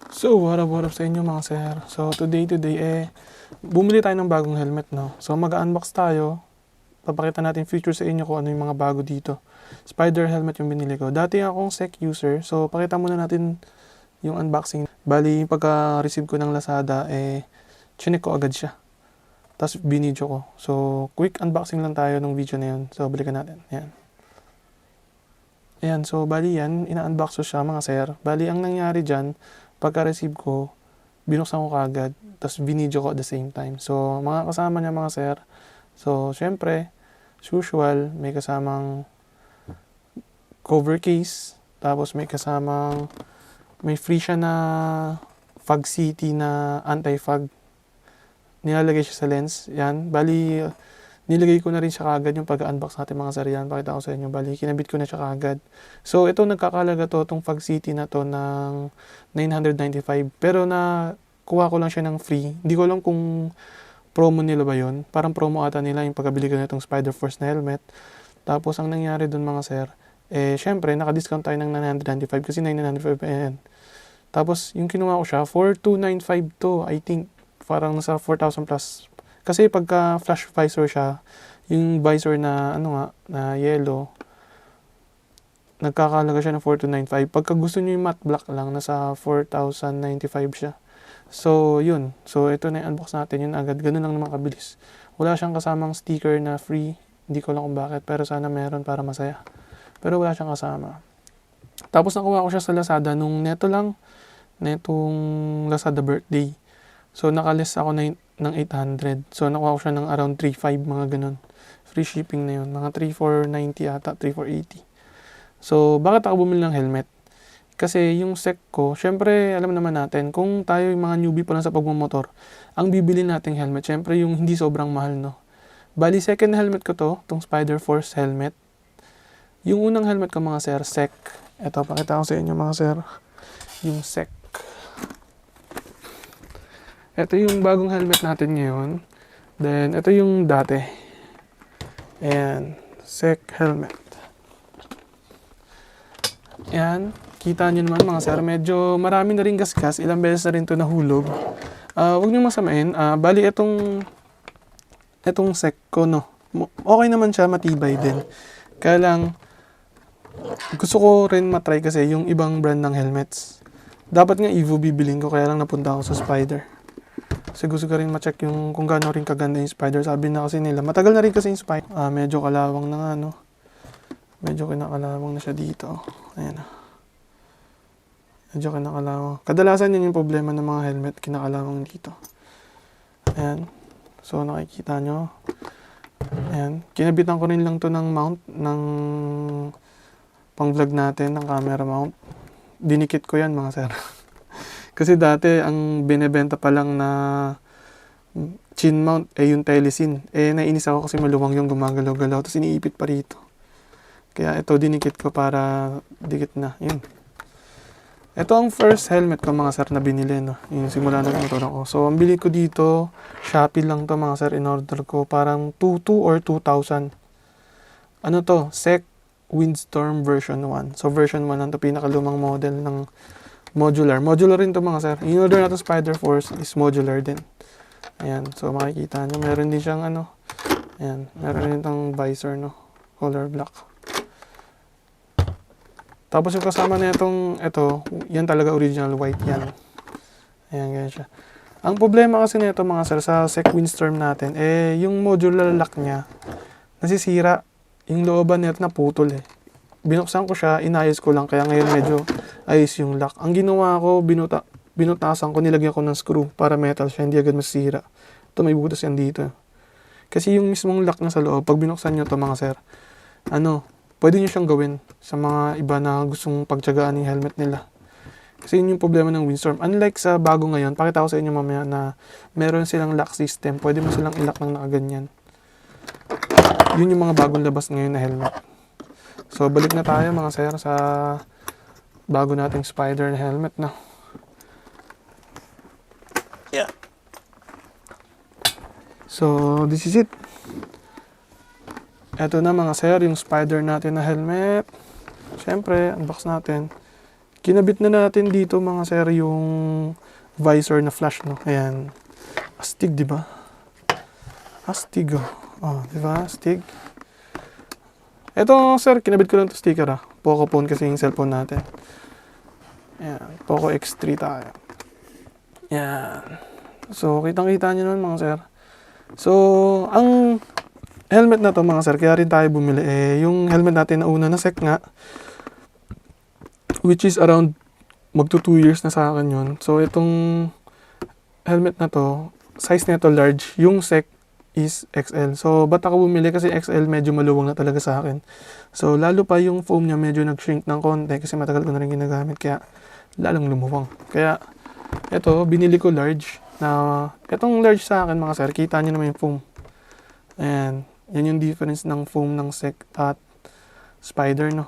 So, what up sa inyo mga sir? So, today, bumili tayo ng bagong helmet, no? So, mag-unbox tayo. Papakita natin feature sa inyo kung ano yung mga bago dito. Spider helmet yung binili ko. Dati akong SEC user, so pakita muna natin yung unboxing. Bali, pagka-receive ko ng Lazada, chinek ko agad siya. Tapos, binidyo ko. So, quick unboxing lang tayo ng video na yun. So, balikan natin. Yan. Ayan, so bali yan, ina-unbox ko siya mga sir. Bali, ang nangyari dyan, pagka-receive ko, binuksan ko kagad, tapos binidyo ko at the same time. So, mga kasama niya mga sir. So, syempre, as usual, may kasamang cover case, tapos may free siya na Fog City na anti-fog. Nilalagay siya sa lens, yan. Bali, nilagay ko na rin siya kagad yung pag-unbox natin mga sir yan. Pakita ko sa inyo. Bali, kinabit ko na siya kagad. So, ito nagkakalaga itong Fog City na to ng 995. Pero kuha ko lang siya ng free. Hindi ko alam kung promo nila ba yun. Parang promo ata nila yung pagkabili ko na itong Spider Force na helmet. Tapos, ang nangyari dun mga sir, syempre, naka-discount tayo ng 995 kasi 995 yan. Tapos, yung kinuha ko siya, 4295 to, I think. Parang nasa 4,000 plus. Kasi pagka flash visor siya, yung visor na na yellow, nagkakalaga siya ng 4295. Pagka gusto niyo yung matte black lang, nasa 4,095 siya. So, yun. So, ito na yung unbox natin. Yun agad. Ganun lang naman kabilis. Wala siyang kasamang sticker na free. Hindi ko lang kung bakit. Pero sana meron para masaya. Pero wala siyang kasama. Tapos nakuha ko siya sa Lazada nung netong Lazada birthday. So, nakaless ako ng 800. So, nakuha ko siya ng around 3,500, mga ganun. Free shipping na yun. Mga 3,490 ata, 3,480. So, bakit ako bumili ng helmet? Kasi yung SEC ko, syempre, alam naman natin, kung tayo yung mga newbie pa lang sa pagmumotor, ang bibili nating helmet, syempre yung hindi sobrang mahal, no? Bali, second helmet ko to, itong Spider Force helmet. Yung unang helmet ko, mga sir, SEC. Ito, pakita ko sa inyo, mga sir. Yung SEC. Ito yung bagong helmet natin ngayon. Then, ito yung dati. Ayan. SEC helmet. Ayan. Kita nyo naman mga sir. Medyo marami na rin gasgas. Ilang beses na rin ito nahulog. Huwag nyo masamain. Bali, itong SEC ko, no. Okay naman siya. Matibay din. Kaya lang, gusto ko rin matry kasi yung ibang brand ng helmets. Dapat nga Evo bibiling ko. Kaya lang napunta ako sa Spider. Kasi gusto ko rin ma-check yung kung gaano rin kaganda yung Spider. Sabi na kasi nila, matagal na rin kasi yung Spider. Medyo kalawang na nga, no? Medyo kinakalawang na siya dito. Ayan. Medyo kinakalawang. Kadalasan yun yung problema ng mga helmet, kinakalawang dito. Ayan. So, nakikita nyo. Ayan. Kinabitan ko rin lang to ng mount, ng pang-vlog natin, ng camera mount. Dinikit ko yan, mga sir. Kasi dati, ang binebenta pa lang na chin mount, yung Telesin. Nainis ako kasi maluwang yung gumagalaw-galaw. Tapos iniipit pa rito. Kaya ito, dinikit ko para dikit na. Yun. Ito ang first helmet ko, mga sir, na binili. No? Yung simula ng motor ako. So, ang bili ko dito, Shopee lang to mga sir, in-order ko. Parang 2,200 or 2,000. Ano to? SEC Windstorm version 1. So, version 1 lang to, pinakalumang model ng modular. Modular rin to mga sir. In-order natin Spider Force is modular din. Ayan. So, makikita nyo. Meron din siyang ayan. Meron din itong visor, no? Color black. Tapos yung kasama na ito, yan talaga original white yan. Ayan, ganyan siya. Ang problema kasi nito mga sir, sa SEC Windstorm natin, yung modular lock niya, nasisira. Yung looban nito naputol Binuksan ko siya, inayos ko lang, kaya ngayon medyo ayos yung lock. Ang ginawa ko, binutasan ko, nilagyan ko ng screw para metal siya, hindi agad masira. Ito may butas yan dito. Kasi yung mismong lock na sa loob, pag binuksan nyo to mga sir, pwede nyo siyang gawin sa mga iba na gustong pagtyagaan yung helmet nila. Kasi yun yung problema ng Windstorm. Unlike sa bago ngayon, pakita ko sa inyo mamaya na meron silang lock system. Pwede mo silang ilock ng nakaganyan. Yun yung mga bagong labas ngayon na helmet. So, balik na tayo mga sir sa bago nating Spider na helmet na. Yeah. So, this is it. Ito na mga sir, yung Spider natin na helmet. Siyempre, unbox natin. Kinabit na natin dito mga sir yung visor na flash, no? Ayan. Astig, di ba? Astig, oh. Oh, di ba? Astig. Ito, sir, kinabit ko lang to sticker, ah. Poco phone kasi yung cellphone natin. Ayan. Poco X3 tayo. Ayan. So, kitang-kita nyo naman mga sir. So, ang helmet na to mga sir, kaya rin tayo bumili. Yung helmet natin na una na sec nga, which is around magto 2 years na sa akin yun. So, itong helmet na to, size nito large. Yung sec is XL. So, ba't ako bumili? Kasi XL medyo maluwang na talaga sa akin. So, lalo pa yung foam niya medyo nag-shrink ng konti kasi matagal ko na rin ginagamit. Kaya, lalong lumuwang. Kaya, ito, binili ko large. Na, itong large sa akin mga sir, kita nyo naman yung foam. Ayan. Yan yung difference ng foam ng sec at spider, no?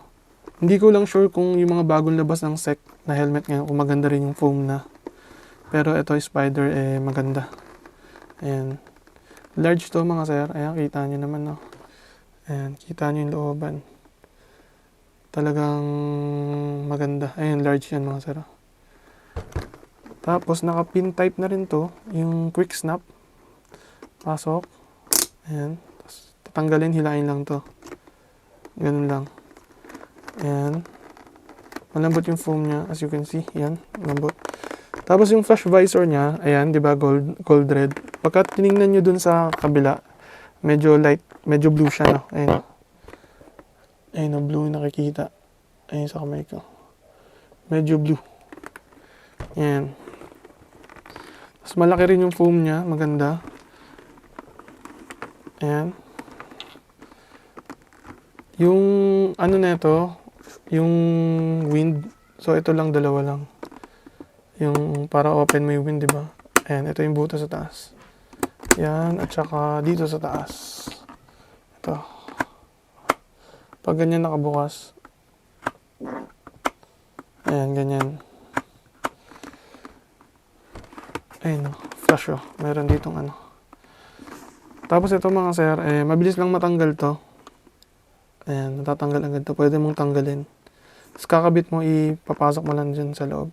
Hindi ko lang sure kung yung mga bagong labas ng sec na helmet ngayon, kung maganda rin yung foam na. Pero ito, spider, maganda. Ayan. Large to mga sir. Ayan, kita nyo naman, no? Ayan, kita nyo yung looban. Talagang maganda. Ayan, large yan mga sir. Tapos, naka-pin type na rin to. Yung quick snap. Pasok. Ayan. Tapos, tatanggalin, hilain lang to. Ganun lang. Ayan. Malambot yung foam niya, as you can see. Ayan, malambot. Tapos, yung flash visor niya, ayan, di ba, gold red. Pagka tinignan nyo dun sa kabila, medyo light, medyo blue siya, no? Ayan. Ayan, blue yung nakikita. Ayan sa kamay ko. Medyo blue. Ayan. Tapos malaki rin yung foam niya, maganda. Ayan. Yung ano nito, yung wind, so ito lang, dalawa lang. Yung para open mo yung wind, di ba? Ayan, ito yung buto sa taas. Ayan, at saka dito sa taas. Ito. Pag ganyan nakabukas. Ayan, ganyan. Ayun, flash, oh. Meron ditong ano. Tapos ito mga sir, mabilis lang matanggal to. Ayan, natatanggal agad to. Pwede mong tanggalin. Tapos kakabit mo, ipapasok mo lang dyan sa loob.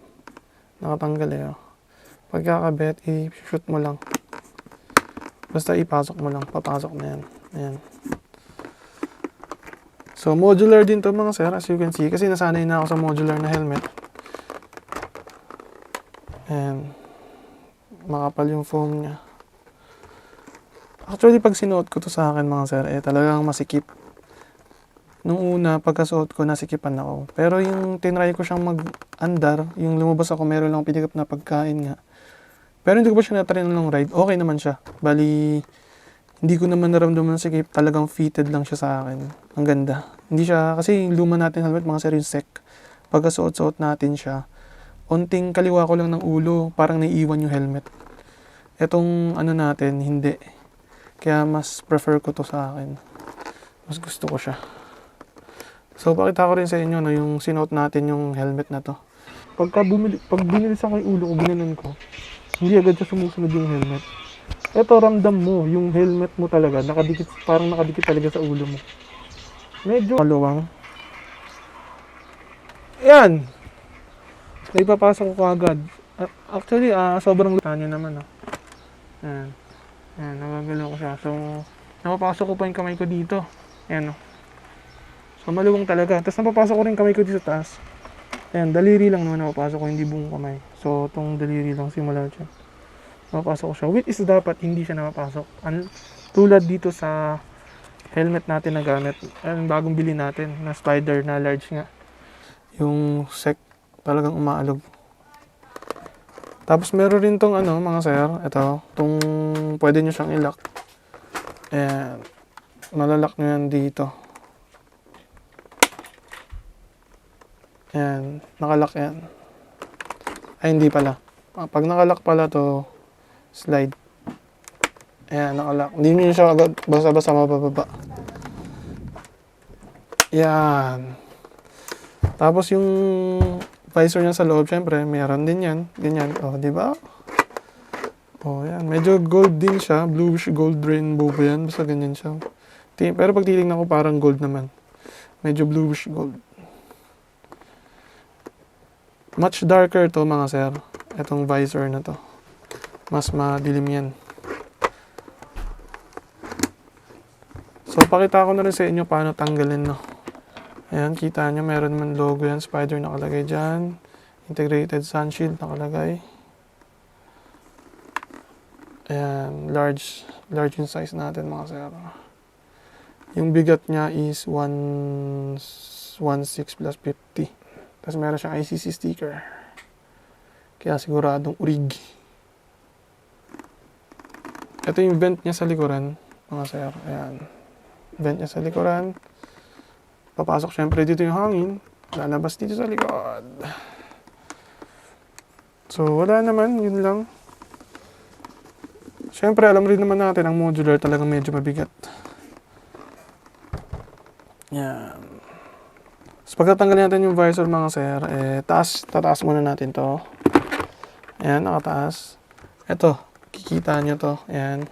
Nakatanggal oh. Pag kakabit, i-shoot mo lang. Basta ipasok mo lang, papasok na yan. Ayan. So, modular din to mga sir, as you can see. Kasi nasanay na ako sa modular na helmet. Ayan. Makapal yung foam niya. Actually, pag sinuot ko to sa akin mga sir, talagang masikip. Nung una, pagkasuot ko, nasikipan ako. Pero yung tinry ko siyang mag-andar, yung lumabas ako, meron lang pinikap na pagkain nga. Pero hindi ko pa siya na-try ng ride. Okay naman siya. Bali, hindi ko naman naramdaman ng sikip. Talagang fitted lang siya sa akin. Ang ganda. Hindi siya, kasi yung luma natin helmet, mga sir, yung sec. Pagkasuot-suot natin siya, onting kaliwa ko lang ng ulo, parang naiiwan yung helmet. Etong ano natin, hindi. Kaya mas prefer ko to sa akin. Mas gusto ko siya. So, pakita ko rin sa inyo, no, yung sinuot natin yung helmet na to. Pag binili sa akin ulo ko, ginanon ko, hindi agad siya sumusunod yung helmet. Ito, ramdam mo, yung helmet mo talaga, nakadikit, parang nakadikit talaga sa ulo mo. Medyo maluwang. Ayan! May papasok ko agad. Actually, sobrang lutan nyo naman. Ayan. Ayan, nagagalaw ko siya. So, napapasok ko pa yung kamay ko dito. Ayan. So, maluwang talaga. Tapos, napapasok ko rin kamay ko dito sa taas. Ayan, daliri lang naman napapasok ko, hindi buong kamay. So, itong daliri lang simula dyan. Napapasok ko siya. Which is dapat hindi siya napapasok. Tulad dito sa helmet natin na gamit. Ang bagong bili natin na spider na large nga. Yung sec talagang umaalog. Tapos meron rin tong ano mga sir, ito, tong pwede nyo siyang i-lock. Ayan, malalak nyo yan dito. Ayan, nakalock yan. Ay, hindi pala. Pag nakalock pala to, slide. Ayan, nakalock. Hindi nyo siya agad basta-basta mabababa. Ayan. Tapos yung visor niya sa loob, syempre, mayroon din yan. Ganyan. O, di ba? O, yan. Medyo gold din siya. Bluish gold rainbow ba yan? Basta ganyan siya. Pero pag titignan ko, parang gold naman. Medyo bluish gold. Much darker to mga sir. Itong visor na to. Mas madilim yan. So, pakita ko na rin sa inyo paano tanggalin, no. Ayan, kita nyo, meron man logo yan. Spider nakalagay dyan. Integrated sun shield nakalagay. Ayan, large yung size natin mga sir. Yung bigat niya is 1.6 plus 50. Tapos meron siyang ICC sticker. Kaya siguradong urig. Ito yung vent niya sa likuran, mga sir. Ayan. Vent niya sa likuran. Papasok syempre dito yung hangin. Lalabas dito sa likod. So, wala naman. Yun lang. Syempre, alam rin naman natin, ang modular talagang medyo mabigat. Yan. So, pagtatanggalin natin yung visor, mga sir, tataas muna natin to. Ayan, nakataas. Ito, kikita nyo to. Ayan.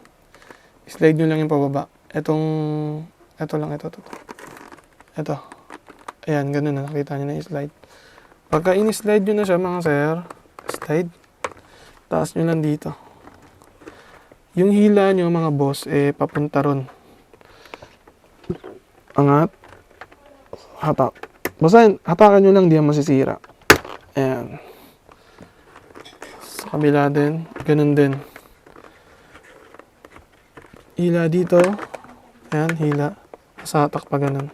Slide nyo lang yung pababa. Ito lang. Ito. Ayan, ganun na. Nakita nyo na yung slide. Pagka in-slide nyo na siya, mga sir, slide. Taas nyo lang dito. Yung hila nyo, mga boss, papunta ron. Angat. Hatak. Basta hatakan nyo lang, di yan masisira. Ayan. Sa kabila din. Ganun din. Hila dito. Ayan, hila. Sa hatak pa ganun.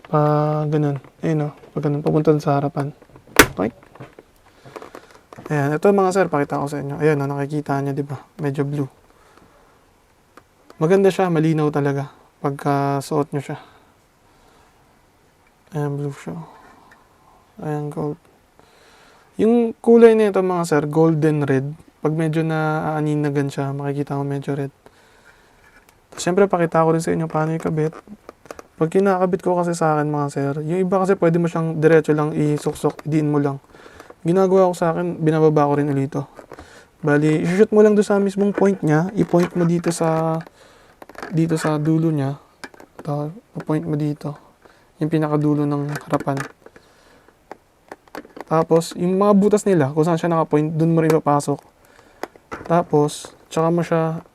Pa ganun. Ayun o. Pa ganun. Papunta sa harapan. Okay. Ayan. Ito mga sir, pakita ko sa inyo. Ayan o, nakikita nyo, di ba? Medyo blue. Maganda siya. Malinaw talaga. Pagka suot nyo siya. Ayan, blue siya. Ayan, gold. Yung kulay na ito mga sir, golden red. Pag medyo na-aaninagan siya, makikita mo medyo red. Siyempre, pakita ko rin sa inyo paano ikabit. Pag kinakabit ko kasi sa akin mga sir, yung iba kasi pwede mo siyang diretso lang isuksok, idiin mo lang. Ginagawa ko sa akin, binababa ko rin ulit ito. Bali, i-shoot mo lang doon sa mismong point niya, i-point mo dito sa dulo niya. Ito, i-point mo dito. Yung pinakadulo ng harapan. Tapos, yung mga butas nila, kung saan siya nakapoint, dun mo rin papasok. Tapos, tsaka mo siya,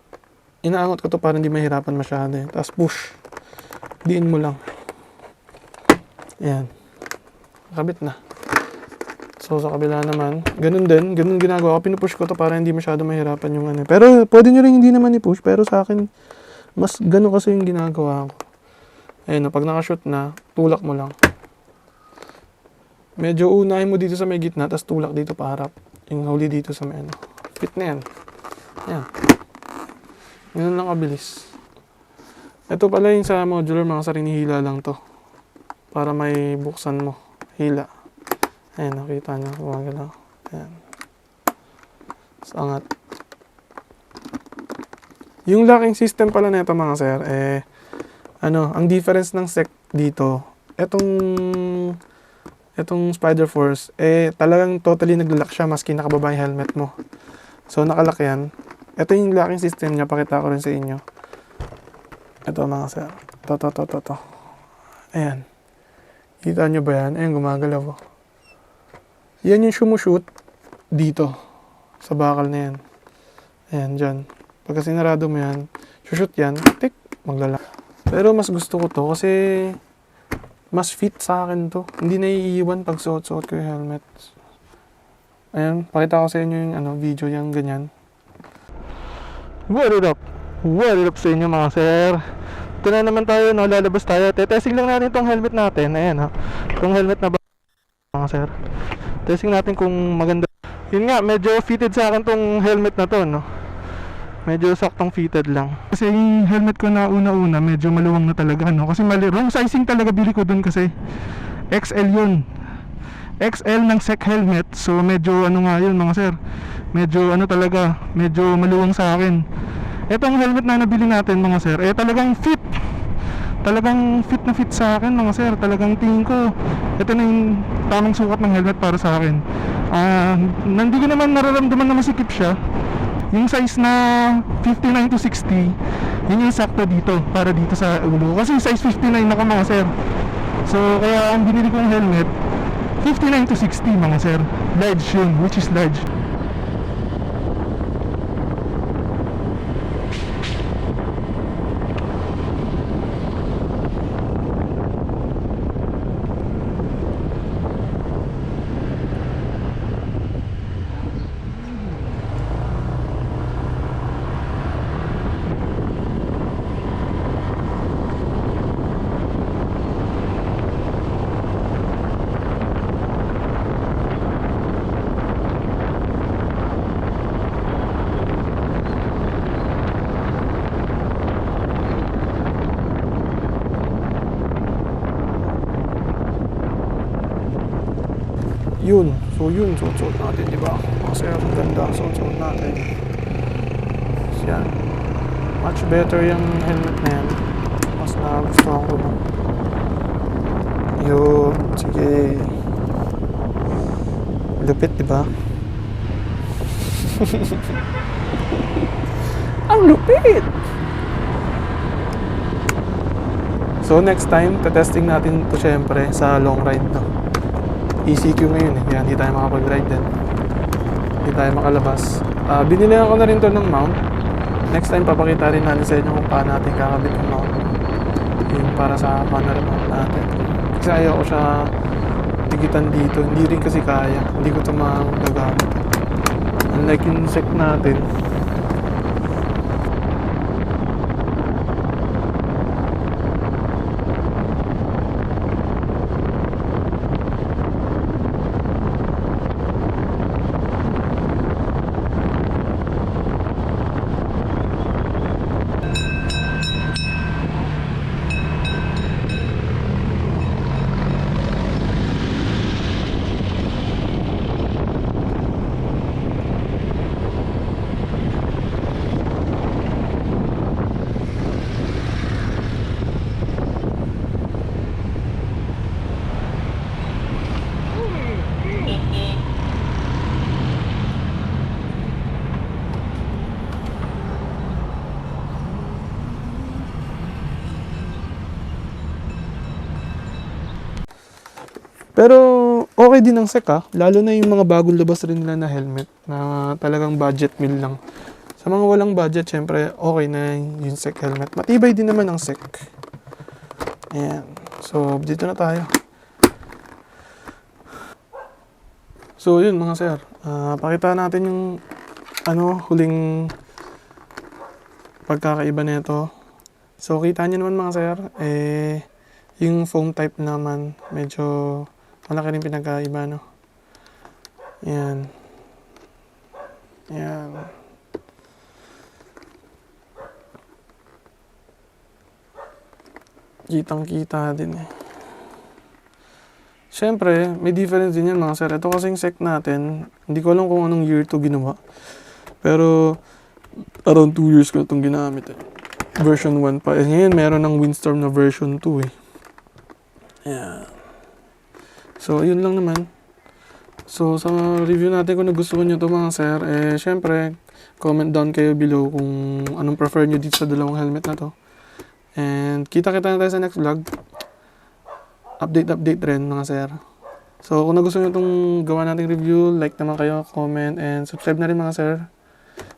inaangot ko to para hindi mahirapan masyado. Tapos, push. Diin mo lang. Ayan. Nakabit na. So, sa kabila naman, ganun din. Ganun ginagawa ko. Pinupush ko to para hindi masyado mahirapan yung ano. Pero, pwede nyo rin hindi naman i-push. Pero sa akin, mas ganun kasi yung ginagawa ko. Ayun, pag nakashoot na, tulak mo lang. Medyo unahin mo dito sa may gitna, tapos tulak dito pa harap. Yung huli dito sa may ano. Fit na yan. Ayan. Ganun lang kabilis. Ito pala yung sa modular, mga sarinihila lang to. Para may buksan mo. Hila. Ayan, nakita nyo. Gumagalaw. Ayan. So, angat. Yung locking system pala nito mga sir, ang difference ng SEC dito, etong Spider Force, talagang totally naglalak siya maski nakababa yung helmet mo. So, nakalak yan. Ito yung locking system niya, pakita ko rin sa inyo. Ito mga sir. Ito. Ayan. Kita nyo ba yan? Ayan, gumagalaw. Yan yung sumushoot dito. Sa bakal na yan. Ayan, dyan. Pagka sinarado mo yan, shoot yan, tik, maglalak. Pero mas gusto ko to kasi mas fit sa akin to. Hindi naiiwan pag suot-suot ko yung helmet. Ayan, pakita ko sa inyo yung video yung ganyan. What it up? What it up sa inyo mga sir? Ito na naman tayo, no? Lalabas tayo. Testing lang natin tong helmet natin. Ayan, ha? Tong helmet na ba mga sir? Testing natin kung maganda. Yun nga, medyo fitted sa akin tong helmet na to, no? Medyo saktong fitted lang. Kasi yung helmet ko na una-una, medyo maluwang na talaga, no? Kasi wrong sizing talaga bili ko dun kasi XL yun. XL ng SEC helmet. So medyo nga yun mga sir. Medyo talaga, medyo maluwang sa akin. Etong helmet na nabili natin mga sir, talagang fit. Talagang fit na fit sa akin mga sir. Talagang tingin ko, ito na yung tamang sukat ng helmet para sa akin. Hindi ko naman nararamdaman na masikip siya. Yung size na 59 to 60, yun yung sakto dito, para dito sa ulo. Kasi size 59 ako mga sir. So kaya ang binili kong helmet, 59 to 60 mga sir. Large yun, which is large. Yun, suot natin, di ba? Kasi ang ganda, suot natin. So, yan. Much better yung helmet na yan. Mas nagustuhan ko na. Yun, sige. Lupit, di ba? Ang lupit! So, next time, testing natin to syempre sa long ride, no? ECQ ngayon eh, kaya hindi tayo makapag-ride din. Hindi tayo makalabas. Binilihan ko na rin to ng mount. Next time papakita rin natin sa inyo kung paano natin kakabit yung mount. Yung para sa corner mount natin. Kasi ayaw ko siya tigitan dito. Hindi rin kasi kaya. Hindi ko ito magagamit. Unlike yung sec natin. Pero okay din ang sec lalo na yung mga bagong labas rin nila na helmet na talagang budget meal lang. Sa mga walang budget, syempre okay na yung sec helmet. Matibay din naman ang sec. Ayan. So, dito na tayo. So, yun mga sir. Pakita natin yung huling pagkakaiba nito. So, kita nyo naman mga sir, yung foam type naman, medyo malaki rin pinagkaiba, no? Yan. Yan. Kitang-kita din eh. Siyempre, may difference din yan mga sir. Ito kasing sec natin, hindi ko alam kung anong year to ginawa. Pero, around 2 years ko na itong ginamit eh. Version 1 pa. Ngayon, meron ng Windstorm na version 2 eh. Ayan. So, yun lang naman. So, sa review natin kung nagustuhan nyo ito mga sir, syempre, comment down kayo below kung anong prefer nyo dito sa dalawang helmet na to. And, kita-kita na tayo sa next vlog. Update rin mga sir. So, kung nagustuhan nyo itong gawa nating review, like naman kayo, comment, and subscribe na rin mga sir.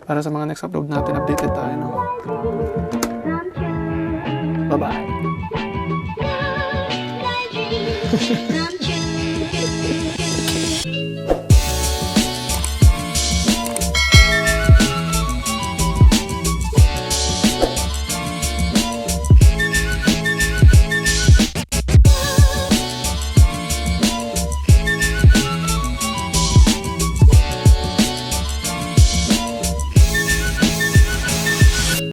Para sa mga next upload natin, updated tayo, no? Bye-bye!